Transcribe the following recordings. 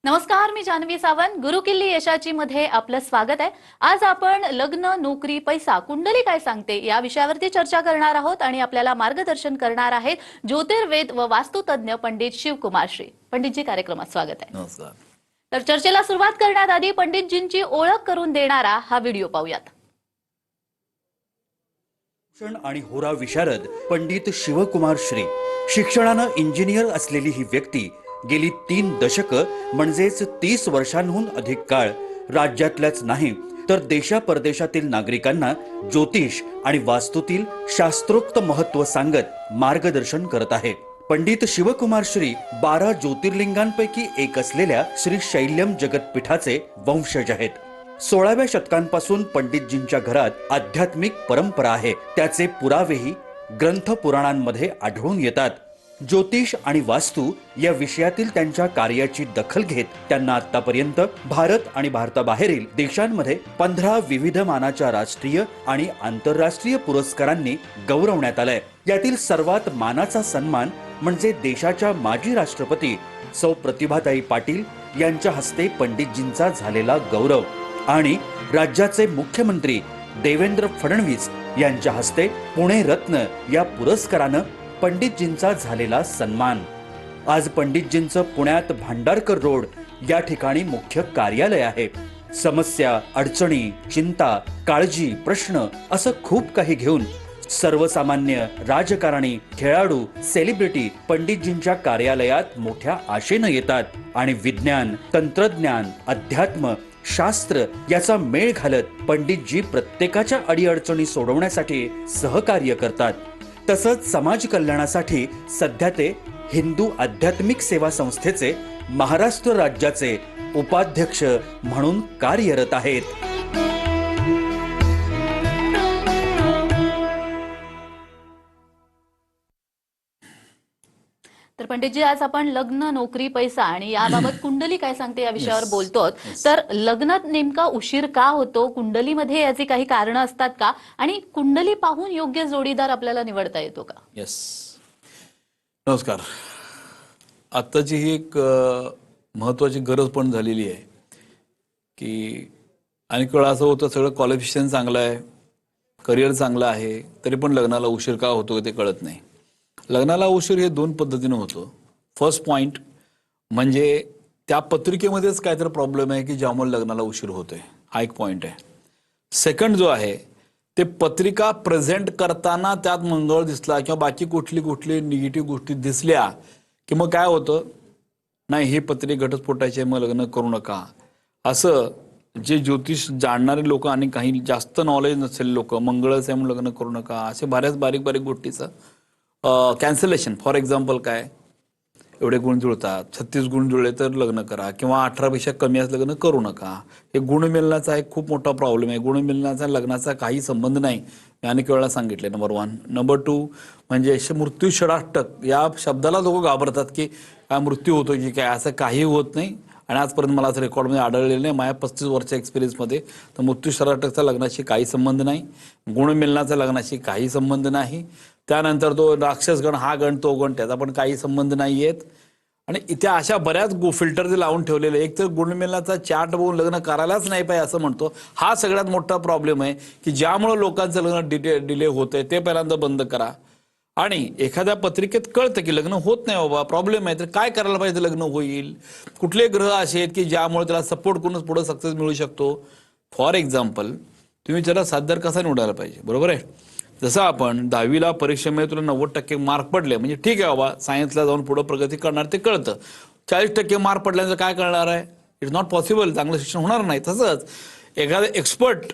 नमस्कार, मी जान्हवी सावंत. गुरुकिल्ली यशाची मध्ये आपलं स्वागत आहे. आज आपण लग्न, नोकरी, पैसा, कुंडली काय सांगते या विषयावरती चर्चा करणार आहोत आणि आपल्याला मार्गदर्शन करणार आहेत ज्योतिर्वेद व वास्तुतज्ञ पंडित शिवकुमार श्री. पंडितजी, कार्यक्रमात स्वागत आहे. नमस्कार. तर चर्चेला सुरुवात करण्यात आधी पंडितजींची ओळख करून देणारा हा व्हिडिओ पाहूयात. शिक्षण आणि होरा विशारद पंडित शिवकुमार श्री. शिक्षणानं इंजिनियर असलेली ही व्यक्ती गेली 3 दशकं म्हणजेच 30 वर्षांहून अधिक काळ राज्यातल्याच नाही तर देशापरदेशातील नागरिकांना ज्योतिष आणि वास्तूतील शास्त्रोक्त महत्व सांगत मार्गदर्शन करत आहे. पंडित शिवकुमार श्री 12 ज्योतिर्लिंगांपैकी एक असलेल्या श्री शैल्यम जगतपीठाचे वंशज आहेत. 16व्या शतकांपासून पंडितजींच्या घरात आध्यात्मिक परंपरा आहे. त्याचे पुरावेही ग्रंथ पुराणांमध्ये आढळून येतात. ज्योतिष आणि वास्तू या विषयातील त्यांच्या कार्याची दखल घेत त्यांना आतापर्यंत भारत आणि भारताबाहेरील देशांमध्ये 15 विविध मानाच्या राष्ट्रीय आणि आंतरराष्ट्रीय पुरस्कारांनी गौरवण्यात आलंय. यातील सर्वात मानाचा सन्मान म्हणजे देशाच्या माजी राष्ट्रपती सौ प्रतिभाताई पाटील यांच्या हस्ते पंडितजींचा झालेला गौरव आणि राज्याचे मुख्यमंत्री देवेंद्र फडणवीस यांच्या हस्ते पुणे रत्न या पुरस्कारानं पंडितजींचा झालेला सन्मान. आज पंडितजींचं पुण्यात भांडारकर रोड या ठिकाणी मुख्य कार्यालय आहे. समस्या, अडचणी, चिंता, काळजी, प्रश्न असं खूप काही घेऊन सर्वसामान्य, राजकारणी, खेळाडू, सेलिब्रिटी पंडितजींच्या कार्यालयात मोठ्या आशेनं येतात आणि विज्ञान, तंत्रज्ञान, अध्यात्म, शास्त्र याचा मेळ घालत पंडितजी प्रत्येकाच्या अडीअडचणी सोडवण्यासाठी सहकार्य करतात. तसंच समाज कल्याणासाठी सध्या ते हिंदू आध्यात्मिक सेवा संस्थेचे महाराष्ट्र राज्याचे उपाध्यक्ष म्हणून कार्यरत आहेत. तर पंडितजी, आज आपण लग्न, नोकरी, पैसा आणि याबाबत कुंडली काय सांगते या विषयावर बोलतोत. तर लग्नात नेमका उशीर का होतो, कुंडलीमध्ये याची काही कारणं असतात का आणि कुंडली पाहून योग्य जोडीदार आपल्याला निवडता येतो का? येस, नमस्कार. आत्ताची ही एक महत्वाची गरज पण झालेली आहे की अनेक वेळा असं होतं सगळं क्वालिफिकेशन चांगलं आहे, करिअर चांगलं आहे, तरी पण लग्नाला उशीर का होतो ते कळत नाही. लग्नाला उशीर हे 2 पद्धतीनं होतो. फर्स्ट पॉइंट म्हणजे त्या पत्रिकेमध्येच काहीतरी प्रॉब्लेम आहे की ज्यामुळे लग्नाला उशीर होतोय, हा एक पॉइंट आहे. सेकंड जो आहे ते पत्रिका प्रेझेंट करताना त्यात मंगळ दिसला किंवा बाकी कुठली निगेटिव्ह गोष्टी दिसल्या की मग काय होतं, नाही ही पत्रिका घटस्फोटाची आहे, मग लग्न करू नका. असं जे ज्योतिष जाणणारे लोक आणि काही जास्त नॉलेज नसलेले लोक, मंगळच आहे म्हणून लग्न करू नका, असे बऱ्याच बारीक बारीक गोष्टीचं कॅन्सलेशन. फॉर एक्झाम्पल काय, एवढे गुण जुळतात, 36 गुण जुळले तर लग्न करा किंवा 18 पेक्षा कमी असलं लग्न करू नका. हे गुण मिळण्याचा एक खूप मोठा प्रॉब्लेम आहे. गुण मिळण्याचा लग्नाचा काही संबंध नाही, मी अनेक वेळा सांगितले. नंबर 1. नंबर 2 म्हणजे मृत्यू षडाष्टक या शब्दाला लोक घाबरतात की काय मृत्यू होतो की काय, असं काही होत नाही. आणि आजपर्यंत मला असं रेकॉर्डमध्ये आढळलेलं नाही माझ्या 35 वर्षाच्या एक्सपिरियन्समध्ये. तर मृत्यू षडाष्टकचा लग्नाशी काही संबंध नाही, गुण मिळण्याचा लग्नाशी काही संबंध नाही. त्यानंतर तो राक्षसगण, हा गण, तो गण, त्याचा पण काही संबंध नाही आहेत. आणि इथे अशा बऱ्याच फिल्टर जे लावून ठेवलेले, एक तर गुणमिलनाचा चार्ट बघून लग्न करायलाच नाही पाहिजे असं म्हणतो. हा सगळ्यात मोठा प्रॉब्लेम आहे की ज्यामुळे लोकांचं लग्न डिले होत आहे. ते पहिल्यांदा बंद करा. आणि एखाद्या पत्रिकेत कळतं की लग्न होत नाही बाबा, प्रॉब्लेम आहे, तर काय करायला पाहिजे लग्न होईल, कुठले ग्रह असे आहेत की ज्यामुळे त्याला सपोर्ट करूनच पुढे सक्सेस मिळू शकतो. फॉर एक्झाम्पल, तुम्ही त्याला साथीदार कसा निवडायला पाहिजे, बरोबर आहे. जसं आपण 10वीला परीक्षेमध्ये तुला 90% मार्क पडले म्हणजे ठीक आहे बाबा, सायन्सला जाऊन पुढे प्रगती करणार ते कळतं. 40% मार्क पडल्यानंतर काय करणार आहे, इट्स नॉट पॉसिबल, चांगलं शिक्षण होणार नाही. तसंच एखादा एक्सपर्ट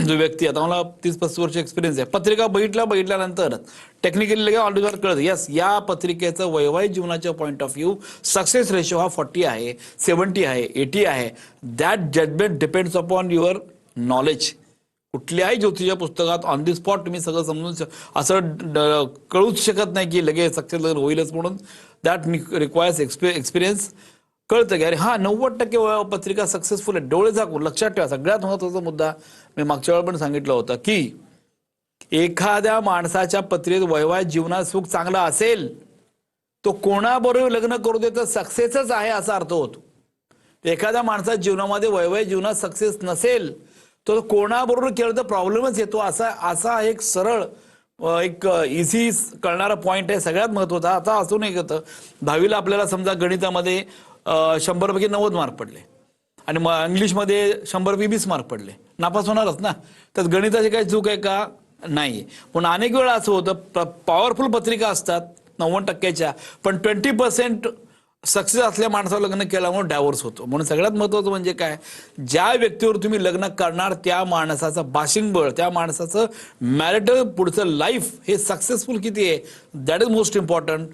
जो व्यक्ती, आता मला 30-35 वर्ष एक्सपिरियन्स आहे, पत्रिका बघितल्यानंतर टेक्निकली लगेच ऑलरेडी कळतं, यस या पत्रिकेचं वैवाहिक जीवनाच्या point of view success ratio हा 40 आहे, 70 आहे, 80 आहे. That judgement depends upon your knowledge. कुठल्याही ज्योतिषच्या पुस्तकात ऑन दी स्पॉट तुम्ही सगळं समजून असं कळूच शकत नाही की लगेच सक्सेस लग्न होईलच म्हणून. That requires experience. कळतं की अरे हा 90% पत्रिका सक्सेसफुल आहे, डोळे झाकून. लक्षात ठेवा, सगळ्यात महत्वाचा मुद्दा मी मागच्या वेळा पण सांगितलं होतं की एखाद्या माणसाच्या पत्रिकेत वैवाहिक जीवनात सुख चांगलं असेल तो कोणाबरोबर लग्न करू दे तर सक्सेसच आहे असा अर्थ होतो. एखाद्या माणसाच्या जीवनामध्ये वैवाहिक जीवनात सक्सेस नसेल तर कोणाबरोबर केलं तर प्रॉब्लेमच येतो. असा एक सरळ एक इझी कळणारा पॉईंट आहे, सगळ्यात महत्वाचा. आता असू नाही होतं 10वीला आपल्याला समजा गणितामध्ये 100पैकी 90 मार्क पडले आणि इंग्लिशमध्ये 100पैकी 20 मार्क पडले, नापास होणारच ना. तर गणिताची काही चूक आहे का? नाही. पण अनेक वेळा असं होतं पॉवरफुल पत्रिका असतात 90%च्या, पण 20% सक्सेस असल्या माणसावर लग्न केल्यामुळे डायव्होर्स होतो. म्हणून सगळ्यात महत्वाचं म्हणजे काय, ज्या व्यक्तीवर तुम्ही लग्न करणार त्या माणसाचं बाशिंग बळ, त्या माणसाचं मॅरिटल पुढचं लाईफ हे सक्सेसफुल किती आहे, दॅट इज मोस्ट इम्पॉर्टंट.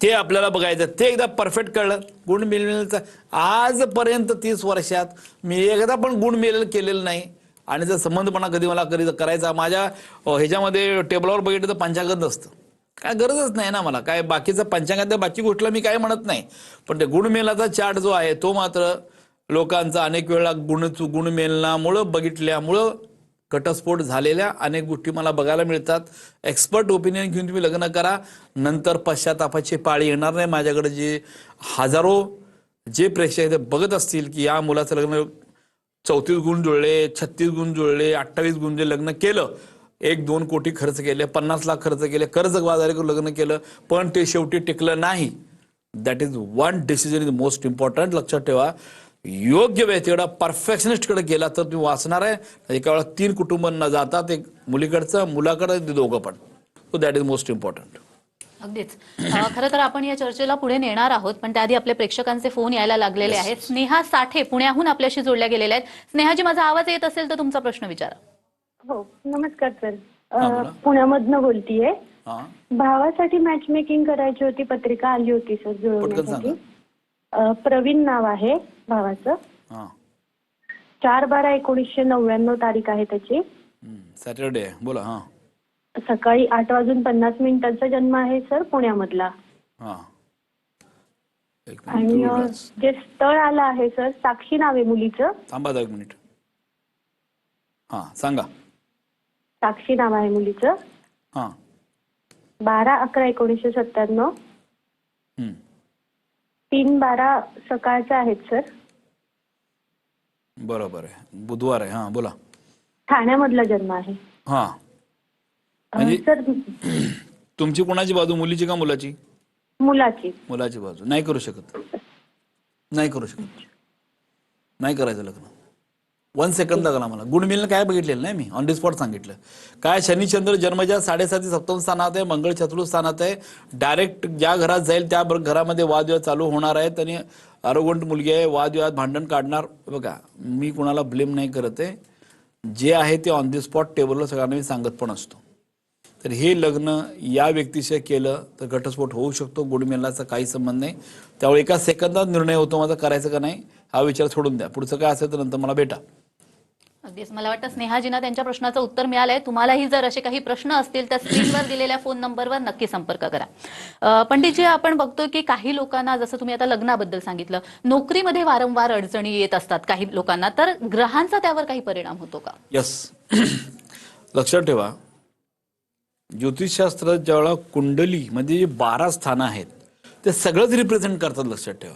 ते आपल्याला बघायचं. ते एकदा परफेक्ट कळलं, गुण मिळवण्याचं आजपर्यंत 30 वर्षात मी एकदा पण गुण मिळेल केलेलं नाही. आणि जर संबंधपणा कधी मला करायचा, माझ्या ह्याच्यामध्ये टेबलावर बघितलं तर पंचांगत नसतं, काय गरजच नाही ना मला. काय बाकीचं पंचांगात बाकी गोष्टीला मी काय म्हणत नाही, पण ते गुणमेलाचा चार्ट जो आहे तो मात्र लोकांचा अनेक वेळा गुणमेलनामुळं बघितल्यामुळं घटस्फोट झालेल्या अनेक गोष्टी मला बघायला मिळतात. एक्सपर्ट ओपिनियन घेऊन तुम्ही लग्न करा, नंतर पश्चातापाची पाळी येणार नाही. माझ्याकडे जे हजारो जे प्रेक्षक ते बघत असतील की या मुलाचं लग्न 34 गुण जुळले, 36 गुण जुळले, 28 गुण जे लग्न केलं, 1-2 कोटी खर्च केले, 50 लाख खर्च केले, कर्जबाजारी करून लग्न केलं, पण ते शेवटी टिकलं नाही. That is one decision is most important. लक्षात ठेवा, योग्य व्यक्तीकडे परफेक्शनिस्टकडे गेला तर तुम्ही वाचणार आहे. एका वेळा 3 कुटुंब न जातात, एक मुलीकडचं मुलाकडं, दोघं पण. So that is most important. अगदीच. खरं तर आपण या चर्चेला पुढे नेणार आहोत, पण त्याआधी आपल्या प्रेक्षकांचे फोन यायला लागलेले आहेत. स्नेहा साठे पुण्याहून आपल्याशी जोडल्या गेलेल्या आहेत. स्नेहाजी, माझा आवाज येत असेल तर तुमचा प्रश्न विचारा. हो, नमस्कार सर. बोला. पुण्यामधनं बोलतीये. हां, भावासाठी मॅच मेकिंग करायची होती, पत्रिका आली होती सर पटकन जुळवण्यासाठी. सांगा. प्रवीण नाव आहे भावाचं. हां. 4/12/1999 तारीख आहे त्याची. सॅटरडे आहे, बोला. हां सकाळी 8:50 जन्म आहे सर, पुण्यामधला. हां. आणि जे स्थळ आलं आहे सर, साक्षी नाव आहे मुलीचं. थांबा 1 मिनिट. हां, सांगा. साक्षी नाव आहे मुलीचं. हां. 12/11/1997. 3:12 सकाळचं आहेत सर. बरोबर आहे, बुधवार आहे. हां, बोला. ठाण्यामधला जन्म आहे. हां. म्हणजे सर तुमची कोणाची बाजू, मुलीची का मुलाची? मुलाची. मुलाची बाजू. नाही करू शकत, नाही करू शकत, नाही करायचं लग्न. 1 सेकंद लागला मला. गुण मिळणं काय बघितलेलं नाही मी, ऑन दी स्पॉट सांगितलं. काय शनिचंद्र जन्मच्या 7.5 सप्तम स्थानात आहे, मंगळ चतुर्थ स्थानात आहे. डायरेक्ट ज्या घरात जाईल त्या घरामध्ये वादविवाद चालू होणार आहेत. आणि आरोग्यंत मुलगी आहे, वादविवाद भांडण काढणार. बघा, मी कुणाला ब्लेम नाही करत आहे, जे आहे ते ऑन दी स्पॉट टेबलवर सगळ्यांना मी सांगत पण असतो. तर हे लग्न या व्यक्तीशी केलं तर घटस्फोट होऊ शकतो, गुणमेलाचा काही संबंध नाही. त्यामुळे एका सेकंदात निर्णय होतो माझा करायचं का नाही, हा विचार सोडून द्या. पुढचं काय असेल तर नंतर मला भेटा. अगदीच. मला वाटतं स्नेहाजींना त्यांच्या प्रश्नाचं उत्तर मिळालंय. तुम्हालाही जर असे काही प्रश्न असतील तर स्क्रीनवर दिलेल्या फोन नंबरवर नक्की संपर्क करा. पंडितजी, आपण बघतो की काही लोकांना, जसं तुम्ही आता लग्नाबद्दल सांगितलं, नोकरीमध्ये वारंवार अडचणी येत असतात काही लोकांना, तर ग्रहांचा त्यावर काही परिणाम होतो का? यस. लक्षात ठेवा, ज्योतिषशास्त्रात ज्यावेळेला कुंडली म्हणजे जे 12 स्थानं आहेत ते सगळंच रिप्रेझेंट करतात. लक्षात ठेवा,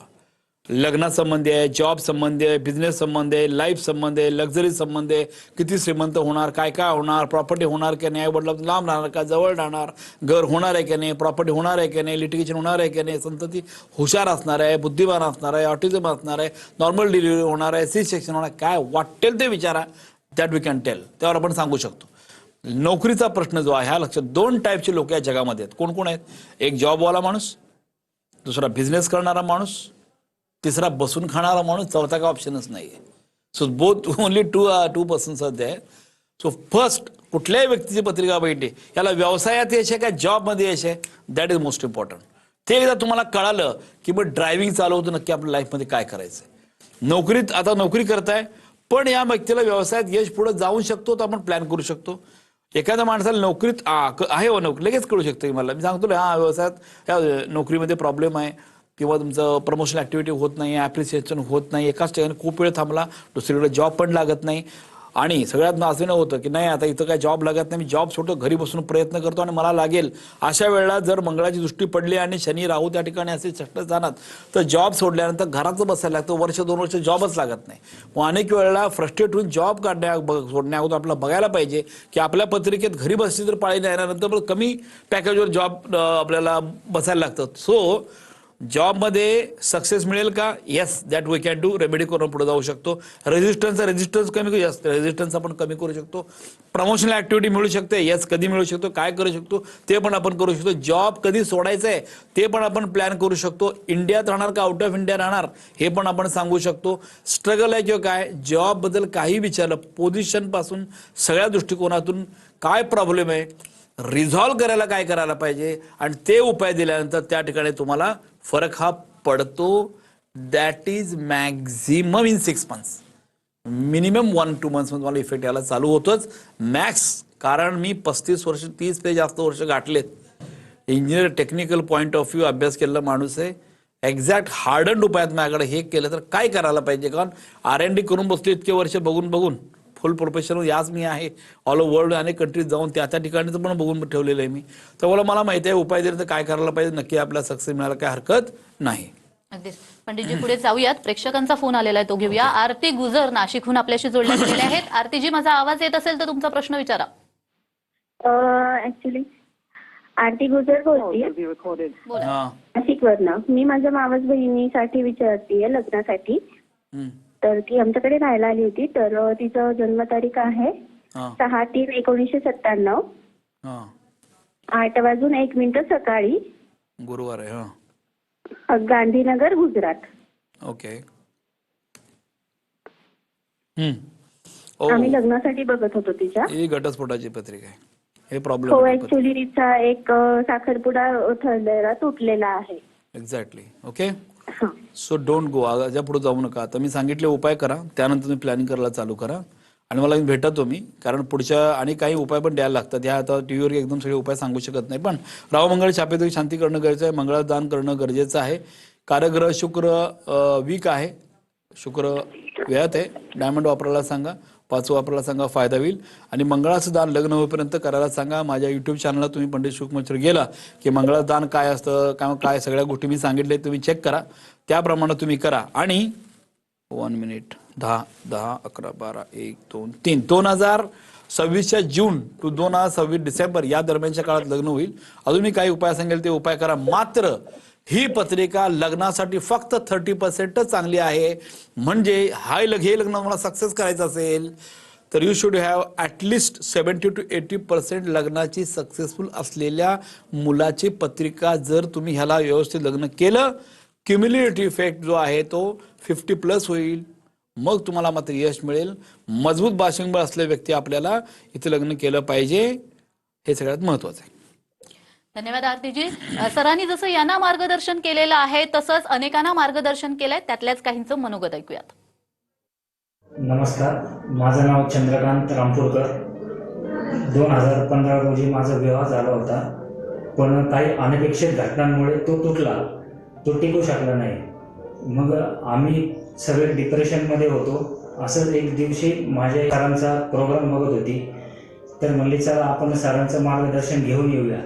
लग्नासंबंधी आहे, जॉब संबंधी आहे, बिझनेस संबंधी आहे, लाईफ संबंधी आहे, लक्झरी संबंधी आहे, किती श्रीमंत होणार, काय काय होणार, प्रॉपर्टी होणार की नाही, वडिलांपासून लांब राहणार का जवळ राहणार, घर होणार आहे की नाही, प्रॉपर्टी होणार आहे की नाही, लिटिगेशन होणार आहे की नाही, संतती हुशार असणार आहे, बुद्धिमान असणार आहे, ऑटिझम असणार आहे, नॉर्मल डिलिव्हरी होणार आहे, सी सेक्शन होणार, काय वाटेल ते विचारा, दॅट वी कॅन टेल, त्यावर आपण सांगू शकतो. नोकरीचा प्रश्न जो आहे हा लक्षात, 2 टाईपचे लोक या जगामध्ये आहेत. कोण कोण आहेत? एक जॉबवाला माणूस, दुसरा बिझनेस करणारा माणूस, तिसरा बसून खाणारा माणूस, चौथा का ऑप्शनच नाहीये. So both only two persons are there. So first, कुठल्याही व्यक्तीची पत्रिका बघितली, याला व्यवसायात यश आहे का जॉबमध्ये यश आहे, दॅट इज मोस्ट इम्पॉर्टंट. ते एकदा तुम्हाला कळालं की मग ड्रायव्हिंग चालवतो नक्की आपल्या लाईफमध्ये काय करायचं. नोकरीत आता नोकरी करताय, पण या व्यक्तीला व्यवसायात यश पुढे जाऊ शकतो तर आपण प्लॅन करू शकतो. एखाद्या माणसाला नोकरीत आहे हो, नोकरी लगेच कळू शकतं. मला मी सांगतो हा व्यवसायात, ह्या नोकरीमध्ये प्रॉब्लेम आहे, किंवा तुमचं प्रमोशन ऍक्टिव्हिटी होत नाही, ॲप्रिसिएशन होत नाही, एकाच ठिकाणी खूप वेळ थांबला, दुसरीकडे जॉब पण लागत नाही. आणि सगळ्यात नाचणं होतं की नाही आता इथं काय जॉब लागत नाही, मी जॉब सोडतो, घरी बसून प्रयत्न करतो आणि मला लागेल. अशा वेळेला जर मंगळाची दृष्टी पडली आणि शनी राहू त्या ठिकाणी असे षष्ठस्थानात, तर जॉब सोडल्यानंतर घराचं बसायला लागतं, वर्ष 2 वर्ष जॉबच लागत नाही. मग अनेक वेळेला फ्रस्ट्रेट होऊन जॉब सोडण्याअगोदर आपल्याला बघायला पाहिजे की आपल्या पत्रिकेत घरी बसली तर पाळी नाही येणार, नंतर कमी पॅकेजवर जॉब आपल्याला बसायला लागतं. सो जॉबमध्ये सक्सेस मिळेल का? Yes, that we can do. Remedy करून पुढे जाऊ शकतो. रेजिस्टन्स कमी करू, येस रेजिस्टन्स आपण कमी करू शकतो. प्रमोशनल ऍक्टिव्हिटी मिळू शकते, येस कधी मिळू शकतो, काय करू शकतो ते पण आपण करू शकतो. जॉब कधी सोडायचं आहे ते पण आपण प्लॅन करू शकतो. इंडियात राहणार का आउट ऑफ इंडिया राहणार हे पण आपण सांगू शकतो. स्ट्रगल आहे किंवा काय, जॉबबद्दल काही विचारलं, पोझिशन पासून सगळ्या दृष्टिकोनातून काय प्रॉब्लेम आहे, रिझॉल्व्ह करायला काय करायला पाहिजे आणि ते उपाय दिल्यानंतर त्या ठिकाणी तुम्हाला फरक हा पडतो. That is maximum in 6 months. Minimum 1-2 months मध्ये मला इफेक्ट यायला चालू होतोच मॅक्स. कारण मी 35 वर्ष 30 ते जास्त वर्ष गाठलेत. Engineer technical point of view अभ्यास केलेला माणूस आहे. एक्झॅक्ट हार्डन उपायात माझ्याकडे हे केलं तर काय करायला पाहिजे, कारण R&D करून बसतो इतके वर्ष बघून फुल प्रोफेशनल याच मी आहे. ऑल ओव्हर वर्ल्ड अनेक कंट्रीज जाऊन त्या ठिकाणीचं पण बघून ठेवलेलं आहे मी. तर मला माहिती आहे उपाय दिले तर काय करायला पाहिजे, नक्की आपल्याला सक्सेस मिळायला काय हरकत नाही. अगदीच. पंडितजी पुढे जाऊयात. प्रेक्षकांचा फोन आलेला आहे तो घेऊया. आरती गुजर नाशिकहून आपल्याशी जोडल्या गेलेल्या आहेत. आरतीजी, माझा आवाज येत असेल तर तुमचा प्रश्न विचारा. ऍक्च्युली आरती गुजर बोलते हा. नाशिकवरनं. मी माझ्या मावस बहिणीसाठी विचारतीये लग्नासाठी. तर ती आमच्याकडे राहायला आली होती. तर तिचं जन्मतारीख आहे 6/3/1997, हा 8:01 सकाळी, गुरुवार आहे. गांधीनगर, गुजरात. ओके. आम्ही लग्नासाठी बघत होतो तिच्या. ही घटस्फोटाची पत्रिका आहे. हे हो, प्रॉब्लेम ऍक्च्युली तिचा एक साखरपुडा ठरलेला तुटलेला आहे. Exactly. Okay. So don't go. याच्या पुढे जाऊ नका. आता मी सांगितले उपाय करा, त्यानंतर तुम्ही प्लॅनिंग करायला चालू करा आणि मला भेटतो मी, कारण पुढच्या आणि काही उपाय पण द्यायला लागतात. ह्या आता टीव्हीवर एकदम सगळे उपाय सांगू शकत नाही, पण राहू मंगळ छापेतही शांती करणं गरजेचं आहे. मंगळदान करणं गरजेचं आहे. कार्यग्रह शुक्र वीक आहे, शुक्र व्ययात आहे. डायमंड वापरायला सांगा, 5 वापरायला सांगा, फायदा होईल. आणि मंगळाचं दान लग्न होईपर्यंत करायला सांगा. माझ्या युट्यूब चॅनलला तुम्ही पंडित शुकमचर गेला की मंगळाचं दान काय असतं, काय सगळ्या गोष्टी मी सांगितले तुम्ही चेक करा, त्याप्रमाणे तुम्ही करा. आणि 1 मिनिट 10, 11, 12, 1, 2, 3 2026 जून टू 2026 डिसेंबर या दरम्यानच्या काळात लग्न होईल. अजून मी काही उपाय सांगेल ते उपाय करा. मात्र ही पत्रिका लग्नासाठी फक्त 30% चांगली आहे. म्हणजे हे लग्न मला सक्सेस करायचं असेल तर you should have at least 70 to 80% लग्नाची सक्सेसफुल असलेल्या मुलाची पत्रिका. जर तुम्ही ह्याला व्यवस्थित लग्न केलं, क्युम्युलेटिव्ह इफेक्ट जो आहे तो 50+ होईल. मग तुम्हाला मात्र यश मिळेल. मजबूत बाशिंगबळ असलेल्या व्यक्ती आपल्याला इथे लग्न केलं पाहिजे, हे सगळ्यात महत्वाचं आहे. धन्यवाद आरतीजी. सरांनी जसं यांना मार्गदर्शन केलेलं आहे तसंच अनेकांना मार्गदर्शन केलंय, त्यातल्याच काहींचं मनोगत ऐकूयात. नमस्कार, माझं नाव चंद्रकांत रामपूरकर. 2015 रोजी माझा विवाह झाला होता, पण काही अनपेक्षित घटनांमुळे तो तुटला, तो टिकू शकला नाही. मग आम्ही सगळे डिप्रेशनमध्ये होतो. असंच एक दिवशी माझ्या सरांचा प्रोग्राम बघत होती, तर म्हणली चला आपण सरांचं मार्गदर्शन घेऊन येऊया.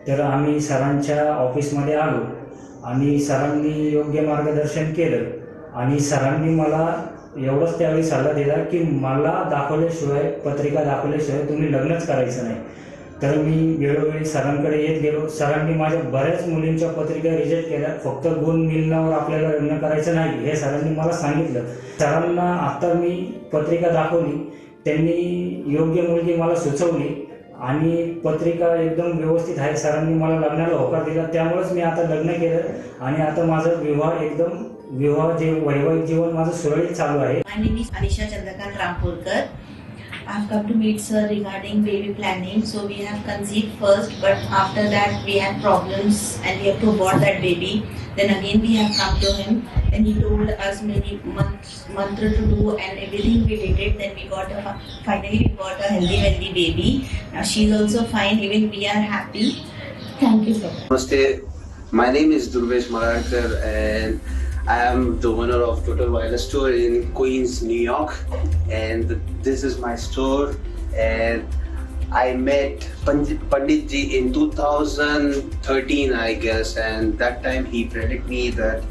तर आम्ही सरांच्या ऑफिसमध्ये आलो आणि सरांनी योग्य मार्गदर्शन केलं आणि सरांनी मला एवढंच त्यावेळी सल्ला दिला की मला पत्रिका दाखवल्याशिवाय तुम्ही लग्नच करायचं नाही. तर मी वेळोवेळी सरांकडे येत गेलो. सरांनी माझ्या बऱ्याच मुलींच्या पत्रिका रिजेक्ट केल्या. फक्त गुण मिळण्यावर आपल्याला लग्न करायचं नाही हे सरांनी मला सांगितलं. सरांना आता मी पत्रिका दाखवली, त्यांनी योग्य मुलगी मला सुचवली आणि पत्रिका एकदम व्यवस्थित आहे. सरांनी मला लग्नाला होकार दिला, त्यामुळेच मी आता लग्न केलं आणि आता माझं वैवाहिक जीवन माझं सुरळीत चालू आहे. My name is Anisha Chandrakant Rampurkar. I have come to meet sir regarding baby planning. So we have conceived first, but after that we had problems and we have to abort that baby. Then again we have come to him and he told us many mantra to do and everything we did. Then we got finally we got a healthy baby. Now she's also fine. Even we are happy. Thank you sir. Namaste. My name is Durvesh Mararkar and I am the owner of Total Wireless Store in Queens, New York, and this is my store. And I met Pandit ji in 2013, I guess, and that time he predicted me that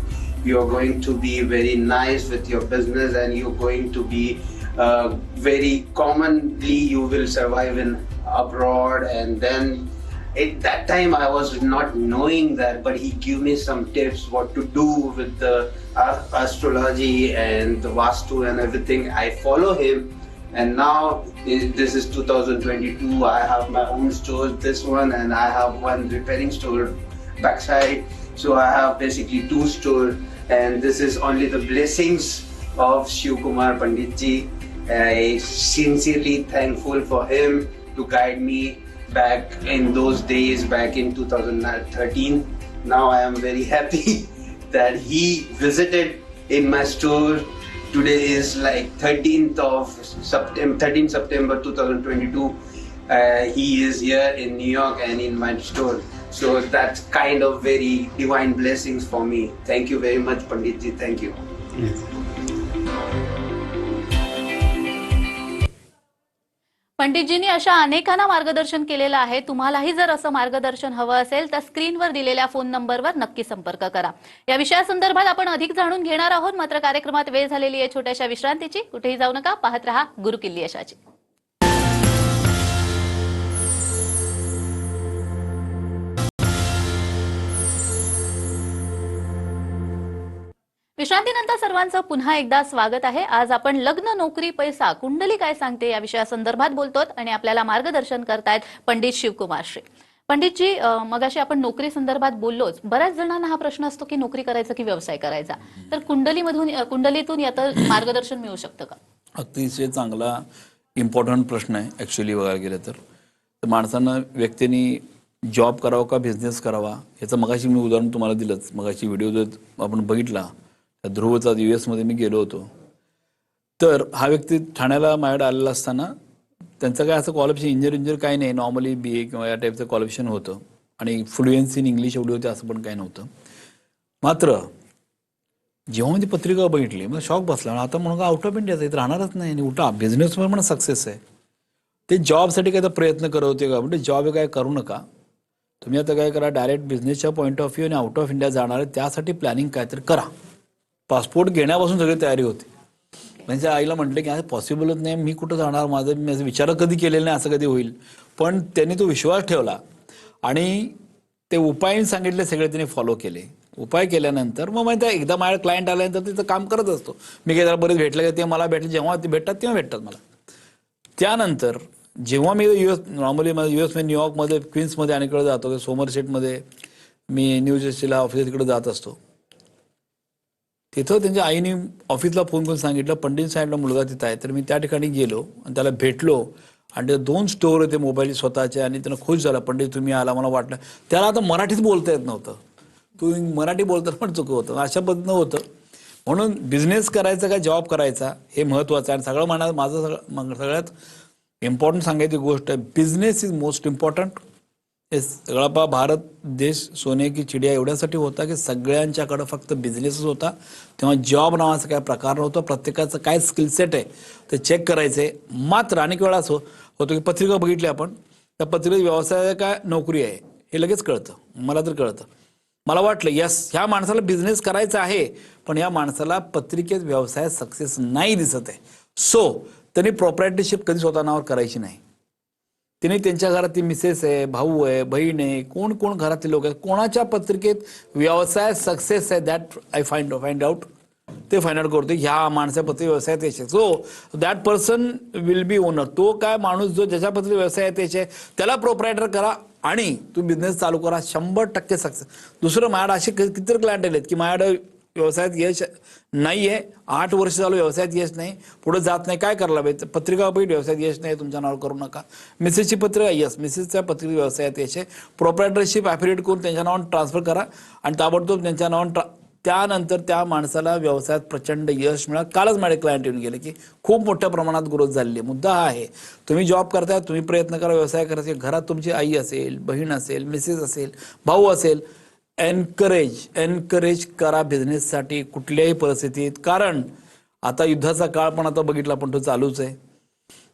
you are going to be very nice with your business and you're going to be very commonly you will survive in abroad. And then at that time I was not knowing that, but he gave me some tips what to do with the astrology and the vastu and everything. I follow him, and now this is 2022. I have my own store, this one, and I have one repairing store backside. So I have basically 2 stores, and this is only the blessings of Shiv Kumar Pandit ji. I sincerely thankful for him to guide me back in those days, back in 2013. Now I am very happy that he visited in my store. Today is like 13th September 2022. He is here in New York and in my store. So that's kind of very divine blessings for me. Thank you very much, Pandit ji. Thank you. पंडितजींनी अशा अनेकांना मार्गदर्शन केलेलं आहे. तुम्हालाही जर असं मार्गदर्शन हवं असेल तर स्क्रीनवर दिलेल्या फोन नंबरवर नक्की संपर्क करा. या विषयासंदर्भात आपण अधिक जाणून घेणार आहोत. मात्र कार्यक्रमात वेळ झालेली आहे छोट्याशा विश्रांतीची. कुठेही जाऊ नका, पाहत रहा गुरुकिल्ली यशाची. विश्रांतीनंतर सर्वांचं पुन्हा एकदा स्वागत आहे. आज आपण लग्न, नोकरी, पैसा, कुंडली काय सांगते या विषयासंदर्भात बोलतोत आणि आपल्याला मार्गदर्शन करतायत पंडित शिवकुमार श्री. पंडितजी, मगाशी आपण नोकरी संदर्भात बोललोच. बऱ्याच जणांना हा प्रश्न असतो की नोकरी करायचा की व्यवसाय करायचा. तर कुंडलीतून याचं मार्गदर्शन मिळू शकतं का? अतिशय चांगला इम्पॉर्टंट प्रश्न आहे ॲक्च्युली बघायला गेलं तर माणसानं व्यक्तींनी जॉब करावा का बिझनेस करावा याचं मगाशी मी उदाहरण तुम्हाला दिलंच. मगाशी व्हिडिओ जर आपण बघितला ध्रुवचा US मध्ये मी गेलो होतो, तर हा व्यक्ती ठाण्याला माझ्याकडे आलेला असताना त्यांचं काय असं क्वालिफिकेशन इंजिनियर काही नाही, नॉर्मली BA किंवा या टाईपचं क्वालिफिकेशन होतं आणि फ्लुएन्सी इन इंग्लिश एवढी होती असं पण काही नव्हतं. मात्र जेव्हा मी ती पत्रिका बघितली मग शॉक बसला. आता म्हणून आउट ऑफ इंडियाचं इथं राहणारच नाही आणि उलटा बिझनेसवर पण सक्सेस आहे. ते जॉबसाठी काय तर प्रयत्न करत होते का म्हणजे जॉब काय करू नका तुम्ही. आता काय करा, डायरेक्ट बिझनेसच्या पॉईंट ऑफ व्ह्यू आणि आउट ऑफ इंडिया जाणार आहे त्यासाठी प्लॅनिंग काय तर करा. पासपोर्ट घेण्यापासून सगळी तयारी होती. म्हणजे आईला म्हटलं की पॉसिबलच नाही, मी कुठं जाणार, माझं विचार कधी केलेलं नाही असं कधी होईल. पण त्यांनी तो विश्वास ठेवला आणि ते उपाय सांगितले सगळे त्यांनी फॉलो केले. उपाय केल्यानंतर मग माहिती एकदा माझ्या क्लायंट आल्यानंतर तिथं काम करत असतो मी. काही त्याला बरेच भेटलं ते मला भेटले, जेव्हा ते भेटतात तेव्हा भेटतात मला. त्यानंतर जेव्हा मी नॉर्मली US मध्ये न्यूयॉर्कमध्ये क्वीन्समध्ये आणि इकडे जातो, सोमरसेटमध्ये मी न्यू जर्सीला ऑफिस तिकडे जात असतो. तिथं त्यांच्या आईने ऑफिसला फोन करून सांगितलं पंडित साहेबला मुलगा तिथं आहे. तर मी त्या ठिकाणी गेलो आणि त्याला भेटलो आणि ते 2 स्टोर होते मोबाईल स्वतःचे आणि त्यांना खुश झाला. पंडित तुम्ही आला, मला वाटलं त्याला आता मराठीच बोलता येत नव्हतं. तुम्ही मराठी बोलताना पण चुकं होतं, अशा पद्धतीनं होतं. म्हणून बिझनेस करायचा का जॉब करायचा हे महत्त्वाचं आहे. आणि सगळं माझं सगळ्यात इम्पॉर्टंट सांगायची गोष्ट आहे, बिझनेस इज मोस्ट इम्पॉर्टंट. हे सगळा भारत देश सोने की चिडिया एवढ्यासाठी होता की सगळ्यांच्याकडं फक्त बिझनेसच होता. तेव्हा जॉब नावाचा काय प्रकार नव्हता. प्रत्येकाचं काय स्किल सेट आहे ते चेक करायचे. मात्र अनेक वेळा असं होतं की पत्रिका बघितली आपण, त्या पत्रिकेत व्यवसाय काय नोकरी आहे हे लगेच कळतं. मला तर कळतं. मला वाटलं यस ह्या माणसाला बिझनेस करायचा आहे, पण या माणसाला पत्रिकेत व्यवसाय सक्सेस नाही दिसत आहे. सो त्यांनी प्रॉपर्टीशिप कधी स्वतः नावावर करायची नाही. तिने त्यांच्या घरात ती मिसेस आहे, भाऊ आहे, बहीण आहे, कोण कोण घरातले लोक आहेत, कोणाच्या पत्रिकेत व्यवसाय सक्सेस आहे दॅट आय फाइंड आउट. ते फाइंड आउट करतो ह्या माणसा पत्रिकेत व्यवसायात यायचे. So that person will be owner. तो काय माणूस जो ज्याच्या पत्रिकेत व्यवसायात यायचे त्याला प्रोप्रायटर करा आणि तू बिझनेस चालू करा, 100% सक्सेस. दुसरं माझ्याकडे असे किती क्लायंट आलेत की माझ्याकडे व्यवसायात यश नाही आहे, 8 वर्ष झालं व्यवसायात यश नाही, पुढे जात नाही, काय करायला पाहिजे. पत्रिका पाहिजे व्यवसायात यश नाही, तुमच्या नावावर करू नका. मिसेसची पत्रिका यस, मिसेसच्या पत्रिका व्यवसायात यश आहे, प्रोप्रायटरशिप ॲफिलिएट करून त्यांच्या नावावर ट्रान्सफर करा आणि ताबडतोब त्यांच्या नावावर त्यानंतर त्या माणसाला व्यवसायात प्रचंड यश मिळालं. कालच माझे क्लायंट येऊन गेले की खूप मोठ्या प्रमाणात ग्रोथ झालेली आहे. मुद्दा हा आहे, तुम्ही जॉब करताय, तुम्ही प्रयत्न करा व्यवसाय करायचे. घरात तुमची आई असेल, बहीण असेल, मिसेस असेल, भाऊ असेल, एनकरेज करा बिझनेससाठी कुठल्याही परिस्थितीत. कारण आता युद्धाचा काळ पण आता बघितला पण तो चालूच आहे.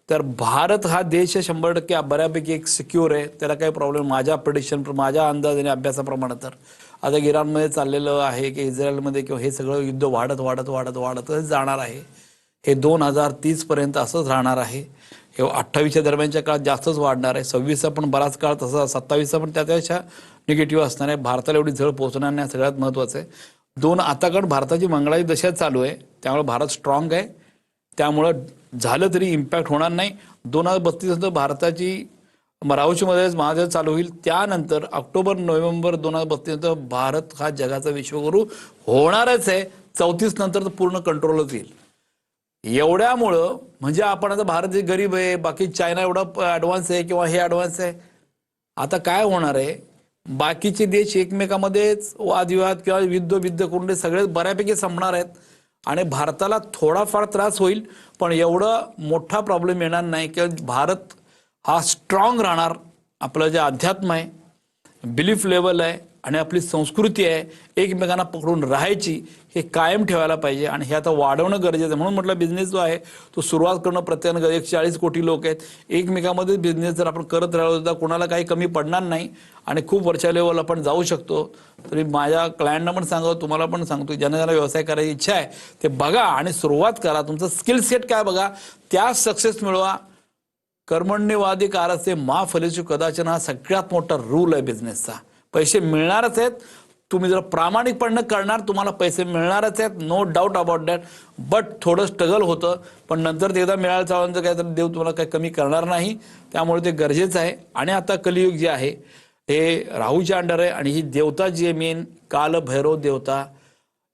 तर भारत हा देश 100% बऱ्यापैकी एक सिक्युअर आहे, त्याला काही प्रॉब्लेम माझ्या प्रिडिक्शन माझ्या अंदाजाने अभ्यासाप्रमाणे. तर आता इराणमध्ये चाललेलं आहे की इस्रायलमध्ये किंवा हे सगळं युद्ध वाढत वाढत वाढत वाढतच जाणार आहे. हे 2030 पर्यंत असंच राहणार आहे. हे 28च्या दरम्यानच्या काळात जास्तच वाढणार आहे. 26चा पण बराच काळ तसा, 27चा पण त्यापेक्षा निगेटिव्ह असणार आहे. भारताला एवढी झळ पोहोचणार नाही, सगळ्यात महत्त्वाचं आहे. आता कारण भारताची मंगळाची दशा चालू आहे, त्यामुळे भारत स्ट्रॉंग आहे. त्यामुळं झालं तरी इम्पॅक्ट होणार नाही. 2032 नंतर भारताची राऊशीमध्येच महाराज चालू होईल. त्यानंतर ऑक्टोबर नोव्हेंबर 2032 नंतर भारत हा जगाचा विश्वगुरू होणारच आहे. 34 नंतर तर पूर्ण कंट्रोलच येईल. एवढ्यामुळं म्हणजे आपण आता भारत जे गरीब आहे, बाकी चायना एवढा ॲडव्हान्स आहे किंवा हे ॲडव्हान्स आहे. आता काय होणार आहे, बाकीचे देश एकमेकांमध्येच वादविवाद किंवा युद्ध करून ते सगळे बऱ्यापैकी संपणार आहेत आणि भारताला थोडाफार त्रास होईल, पण एवढं मोठा प्रॉब्लेम येणार नाही. किंवा भारत हा स्ट्रॉंग राहणार. आपलं जे अध्यात्म आहे, बिलीफ लेवल आहे आणि आपली संस्कृती आहे, एकमेकांना पकडून राहायची, हे कायम ठेवायला पाहिजे आणि हे आता वाढवणं गरजेचं आहे. म्हणून म्हटलं बिझनेस जो आहे तो सुरुवात करणं प्रत्येकानं 140 कोटी लोक आहेत. एकमेकांमध्ये बिझनेस जर आपण करत राहिलो तर कोणाला काही कमी पडणार नाही आणि खूप वरच्या लेवलला आपण जाऊ शकतो. तरी माझ्या क्लायंटना पण सांगतो, तुम्हाला पण सांगतो, ज्यांना ज्यांना व्यवसाय करायची इच्छा आहे ते बघा आणि सुरुवात करा. तुमचं स्किल सेट काय बघा, त्या सक्सेस मिळवा. कर्मण्यवादी कारस्ते मा फलेषु कदाचन हा सगळ्यात मोठा रूल आहे बिझनेसचा. पैसे मिळणारच आहेत. तुम्ही जर प्रामाणिकपणे करणार तुम्हाला पैसे मिळणारच आहेत, no doubt about that. But थोडं स्ट्रगल होतं, पण नंतर ते एकदा मिळालं चालून काय तर देव तुम्हाला काही कमी करणार नाही. त्यामुळे ते गरजेचं आहे. आणि आता कलियुग जे आहे हे राहूच्या अंडर आहे आणि ही देवता जी आहे मेन कालभैरव देवता,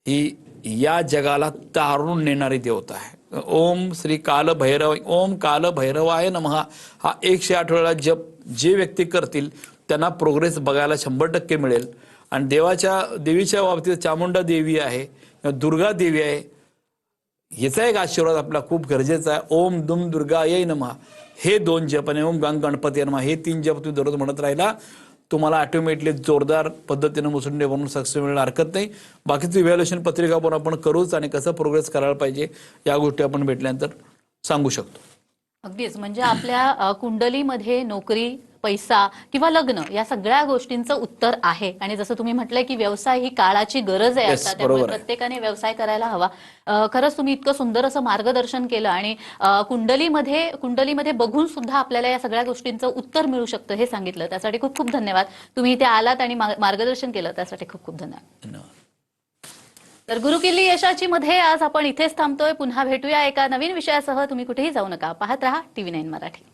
ही या जगाला तारून नेणारी देवता आहे. ओम श्री कालभैरव, ओम कालभैरवाय नमः हा 108 वेळा जप जे व्यक्ती करतील त्यांना प्रोग्रेस बघायला 100% मिळेल. आणि देवीच्या बाबतीत चामुंडा देवी आहे, दुर्गा देवी आहे, याचा एक आशीर्वाद आपला खूप गरजेचा आहे. ओम दुम दुर्गाय नमः हे 2 जप आणि ओम गंग गणपती नमः हे 3 जप तुम्ही दररोज म्हणत राहिला, तुम्हाला ऑटोमॅटिकली जोरदार पद्धतीनं मुसंडे बनवून सक्सेस मिळायला हरकत नाही. बाकीचं इव्हॅल्युएशन पत्रिका पण आपण करूच आणि कसं प्रोग्रेस करायला पाहिजे या गोष्टी आपण भेटल्यानंतर सांगू शकतो. अगदीच. म्हणजे आपल्या कुंडलीमध्ये नोकरी, पैसा किंवा लग्न या सगळ्या गोष्टींचं उत्तर आहे. आणि जसं तुम्ही म्हटलंय की व्यवसाय ही काळाची गरज आहे Yes, आता, त्यामुळे बरोबर आहे. प्रत्येकाने व्यवसाय करायला हवा. खरंच तुम्ही इतकं सुंदर असं मार्गदर्शन केलं आणि कुंडलीमध्ये बघून सुद्धा आपल्याला या सगळ्या गोष्टींचं उत्तर मिळू शकतं हे सांगितलं. त्यासाठी खूप खूप धन्यवाद. तुम्ही इथे आलात आणि मार्गदर्शन केलं त्यासाठी खूप खूप धन्यवाद. धन्यवाद. तर गुरुकिल्ली यशाची मध्ये आज आपण इथेच थांबतोय. पुन्हा भेटूया एका नवीन विषयासह. तुम्ही कुठेही जाऊ नका. पाहत रहा TV9 मराठी.